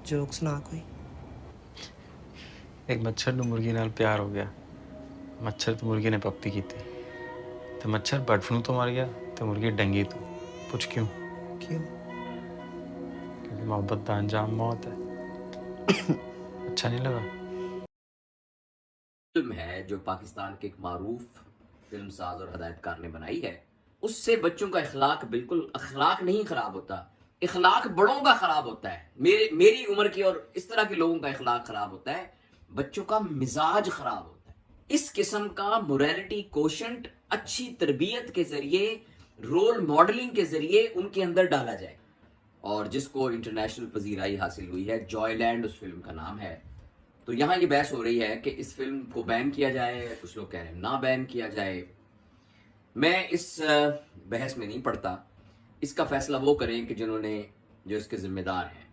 Joke सुना कोई। एक मच्छर ਨੂੰ ਮੁਰਗੀ ਨਾਲ ਪਿਆਰ ਹੋ ਗਿਆ। ਮੱਛਰ ਤੇ ਮੁਰਗੀ ਨੇ ਪੱਪੀ ਕੀਤੀ ਤੇ ਮੱਛਰ ਬਰਡ ਫਲੂ ਤੋਂ ਮਰ ਗਿਆ ਤੇ ਮੁਰਗੀ ਡੰਗੀ ਤੋਂ। ਪੁੱਛ ਕਿਉਂ? क्यों? क्योंकि मोहब्बत का अंजाम मौत है। अच्छा नहीं लगा? फिल्म है जो पाकिस्तान के एक मारूफ फिल्म साज और हदायतकार ने बनाई है, उससे बच्चों का इखलाक बिल्कुल अखलाक नहीं खराब होता, इखलाक बड़ों का खराब होता है। मेरी उम्र के और इस तरह के लोगों का इखलाक खराब होता है, बच्चों का मिजाज खराब होता है। इस किस्म का मोरालिटी कोशेंट अच्छी तरबियत के जरिए, रोल मॉडलिंग के जरिए उनके अंदर डाला जाए, और जिसको इंटरनेशनल पजीराई हासिल हुई है, जॉयलैंड उस फिल्म का नाम है। तो यहाँ ये बहस हो रही है कि इस फिल्म को बैन किया जाए, कुछ लोग कह रहे हैं ना बैन किया जाए। मैं इस बहस में नहीं पड़ता, इसका फैसला वो करें कि जो इसके जिम्मेदार हैं।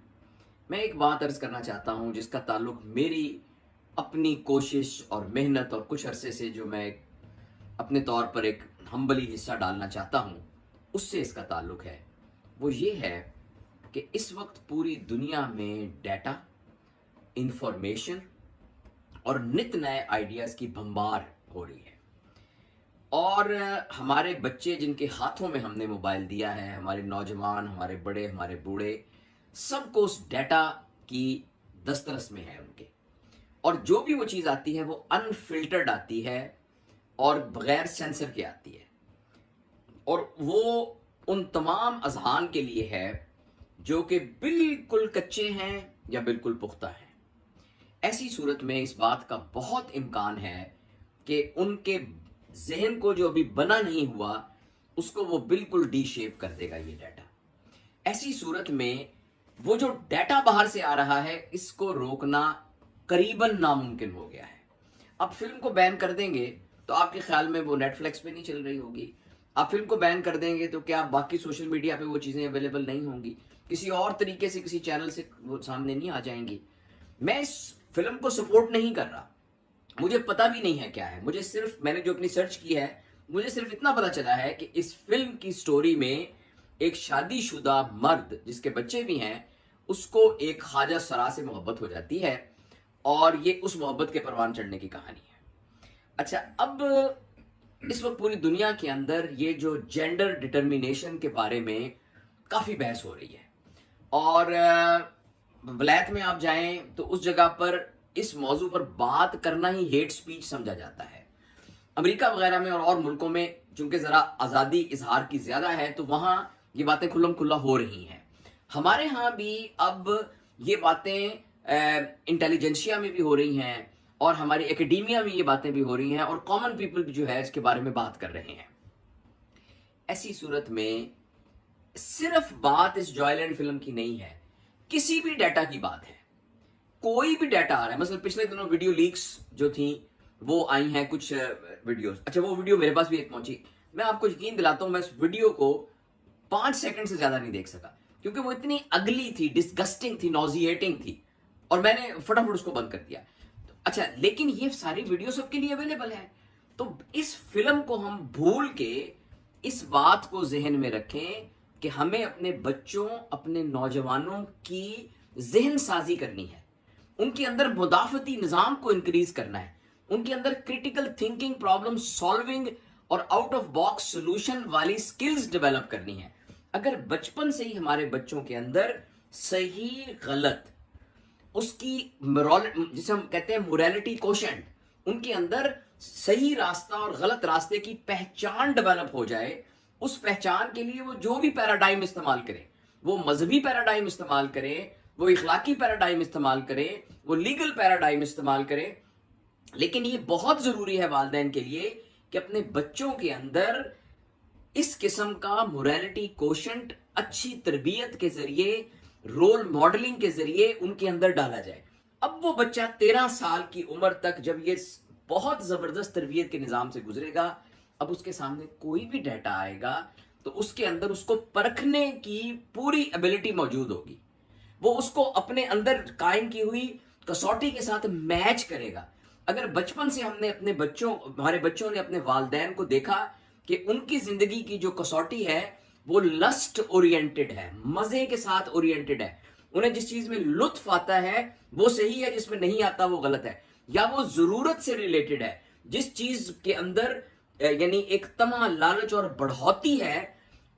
मैं एक बात अर्ज करना चाहता हूँ जिसका ताल्लुक मेरी अपनी कोशिश और मेहनत और कुछ अरसे से जो मैं अपने तौर पर एक हम्बली हिस्सा डालना चाहता हूँ, उससे इसका ताल्लुक है। वो ये है कि इस वक्त पूरी दुनिया में डाटा, इंफॉर्मेशन और नित नए आइडियाज़ की भंबार हो रही है, और हमारे बच्चे जिनके हाथों में हमने मोबाइल दिया है, हमारे नौजवान, हमारे बड़े, हमारे बूढ़े, सबको उस डाटा की दस्तरस में है उनके, और जो भी वो चीज़ आती है वो अनफिल्टर्ड आती है और बग़ैर सेंसर के आती है, और वो उन तमाम अजहान के लिए है जो कि बिल्कुल कच्चे हैं या बिल्कुल पुख्ता हैं। ऐसी सूरत में इस बात का बहुत इम्कान है कि उनके जहन को जो अभी बना नहीं हुआ उसको वो बिल्कुल डी शेप कर देगा ये डाटा। ऐसी सूरत में वो जो डाटा बाहर से आ रहा है, इसको रोकना करीबन नामुमकिन हो गया है। अब फिल्म को बैन कर देंगे तो आपके ख्याल में वो नेटफ्लिक्स पे नहीं चल रही होगी, आप फिल्म को बैन कर देंगे तो क्या बाकी सोशल मीडिया पे वो चीज़ें अवेलेबल नहीं होंगी, किसी और तरीके से किसी चैनल से वो सामने नहीं आ जाएंगी। मैं इस फिल्म को सपोर्ट नहीं कर रहा, मुझे पता भी नहीं है क्या है, मुझे सिर्फ, मैंने जो अपनी सर्च की है, मुझे सिर्फ इतना पता चला है कि इस फिल्म की स्टोरी में एक शादीशुदा मर्द जिसके बच्चे भी हैं, उसको एक ख्वाजा सरा से मोहब्बत हो जाती है, और ये उस मोहब्बत के परवान चढ़ने की कहानी है। अच्छा, अब इस वक्त पूरी दुनिया के अंदर ये जो जेंडर डिटर्मिनेशन के बारे में काफ़ी बहस हो रही है, और वलायत में आप जाएं तो उस जगह पर इस मौजू पर बात करना ही हेट स्पीच समझा जाता है। अमेरिका वगैरह में और मुल्कों में चूंकि ज़रा आज़ादी इजहार की ज़्यादा है तो वहाँ ये बातें खुल्लम खुल्ला हो रही हैं। हमारे यहाँ भी अब ये बातें इंटेलिजेंशिया में भी हो रही हैं, और हमारी एकेडमिया में ये बातें भी हो रही हैं, और कॉमन पीपल भी जो है इसके बारे में बात कर रहे हैं। ऐसी सूरत में सिर्फ बात इस जॉयलैंड फिल्म की नहीं है, किसी भी डाटा की बात है। कोई भी डाटा आ रहा है, मतलब पिछले दिनों वीडियो लीक्स जो थी वो आई हैं कुछ वीडियोस। अच्छा, वो वीडियो मेरे पास भी एक पहुंची, मैं आपको यकीन दिलाता हूं मैं उस वीडियो को 5 सेकंड से ज्यादा नहीं देख सका, क्योंकि वो इतनी अगली थी, डिस्गस्टिंग थी, नॉजिएटिंग थी, और मैंने फटाफट उसको बंद कर दिया। अच्छा, लेकिन ये सारी वीडियो सबके लिए अवेलेबल है, तो इस फिल्म को हम भूल के इस बात को जहन में रखें कि हमें अपने बच्चों, अपने नौजवानों की जहन साजी करनी है, उनके अंदर मुदाफती निज़ाम को इंक्रीज करना है, उनके अंदर क्रिटिकल थिंकिंग, प्रॉब्लम सॉल्विंग और आउट ऑफ बॉक्स सोल्यूशन वाली स्किल्स डेवलप करनी है। अगर बचपन से ही हमारे बच्चों के अंदर सही गलत, उसकी जिसे हम कहते हैं मोरालिटी कोशेंट, उनके अंदर सही रास्ता और गलत रास्ते की पहचान डेवलप हो जाए, उस पहचान के लिए वो जो भी पैराडाइम इस्तेमाल करें, वो मजहबी पैराडाइम इस्तेमाल करें, वो इखलाकी पैराडाइम इस्तेमाल करें, वो लीगल पैराडाइम इस्तेमाल करें, लेकिन ये बहुत ज़रूरी है वालिदैन के लिए कि अपने बच्चों के अंदर इस किस्म का मोरालिटी कोशेंट अच्छी तरबियत के जरिए, रोल मॉडलिंग के जरिए उनके अंदर डाला जाए। अब वो बच्चा 13 साल की उम्र तक जब ये बहुत ज़बरदस्त तरबियत के निज़ाम से गुजरेगा, अब उसके सामने कोई भी डाटा आएगा तो उसके अंदर उसको परखने की पूरी एबिलिटी मौजूद होगी, वो उसको अपने अंदर कायम की हुई कसौटी के साथ मैच करेगा। अगर बचपन से हमारे बच्चों ने अपने वालिदैन को देखा कि उनकी ज़िंदगी की जो कसौटी है वो लस्ट ओरिएंटेड है, मज़े के साथ ओरिएंटेड है, انہیں جس چیز میں لطف آتا ہے وہ صحیح ہے، جس میں نہیں آتا وہ غلط ہے، یا وہ ضرورت سے ریلیٹڈ ہے، جس چیز کے اندر یعنی ایک طمع، لالچ اور بڑھوتی ہے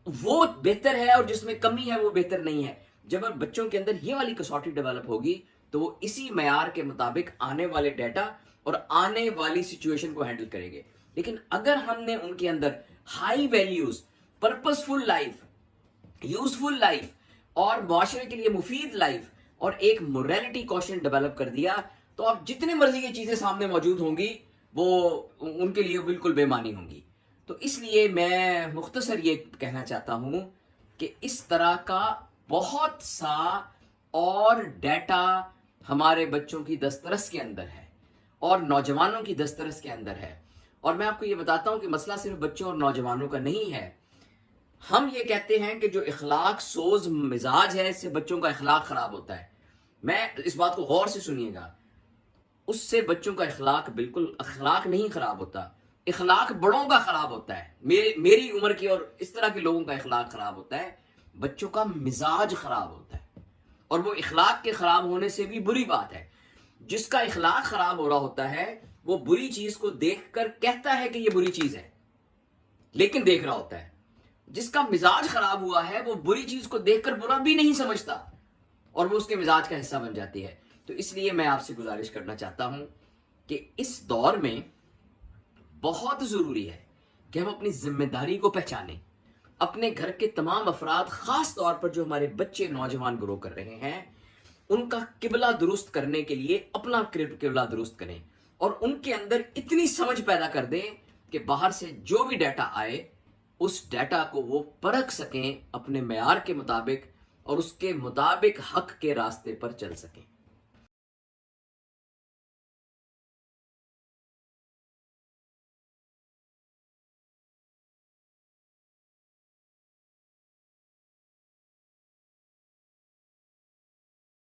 وہ بہتر ہے، اور جس میں کمی ہے وہ بہتر نہیں ہے۔ جب بچوں کے اندر یہ والی کسوٹی ڈیولپ ہوگی تو وہ اسی معیار کے مطابق آنے والے ڈیٹا اور آنے والی سچویشن کو ہینڈل کریں گے۔ لیکن اگر ہم نے ان کے اندر high values, purposeful life, useful life اور معاشرے کے لیے مفید لائف اور ایک موریلٹی کوشن ڈیولپ کر دیا تو آپ جتنے مرضی کی چیزیں سامنے موجود ہوں گی وہ ان کے لیے بالکل بے معنی ہوں گی۔ تو اس لیے میں مختصر یہ کہنا چاہتا ہوں کہ اس طرح کا بہت سا اور ڈیٹا ہمارے بچوں کی دسترس کے اندر ہے اور نوجوانوں کی دسترس کے اندر ہے، اور میں آپ کو یہ بتاتا ہوں کہ مسئلہ صرف بچوں اور نوجوانوں کا نہیں ہے۔ ہم یہ کہتے ہیں کہ جو اخلاق سوز مزاج ہے اس سے بچوں کا اخلاق خراب ہوتا ہے۔ میں اس بات کو غور سے سنیے گا، اس سے بچوں کا اخلاق بالکل اخلاق نہیں خراب ہوتا، اخلاق بڑوں کا خراب ہوتا ہے، میری عمر کے اور اس طرح کے لوگوں کا اخلاق خراب ہوتا ہے، بچوں کا مزاج خراب ہوتا ہے، اور وہ اخلاق کے خراب ہونے سے بھی بری بات ہے۔ جس کا اخلاق خراب ہو رہا ہوتا ہے وہ بری چیز کو دیکھ کر کہتا ہے کہ یہ بری چیز ہے لیکن دیکھ رہا ہوتا ہے، جس کا مزاج خراب ہوا ہے وہ بری چیز کو دیکھ کر برا بھی نہیں سمجھتا اور وہ اس کے مزاج کا حصہ بن جاتی ہے۔ تو اس لیے میں آپ سے گزارش کرنا چاہتا ہوں کہ اس دور میں بہت ضروری ہے کہ ہم اپنی ذمہ داری کو پہچانیں، اپنے گھر کے تمام افراد، خاص طور پر جو ہمارے بچے نوجوان گرو کر رہے ہیں، ان کا قبلہ درست کرنے کے لیے اپنا قبلہ درست کریں اور ان کے اندر اتنی سمجھ پیدا کر دیں کہ باہر سے جو بھی ڈیٹا آئے اس ڈیٹا کو وہ پرکھ سکیں اپنے معیار کے مطابق اور اس کے مطابق حق کے راستے پر چل سکیں۔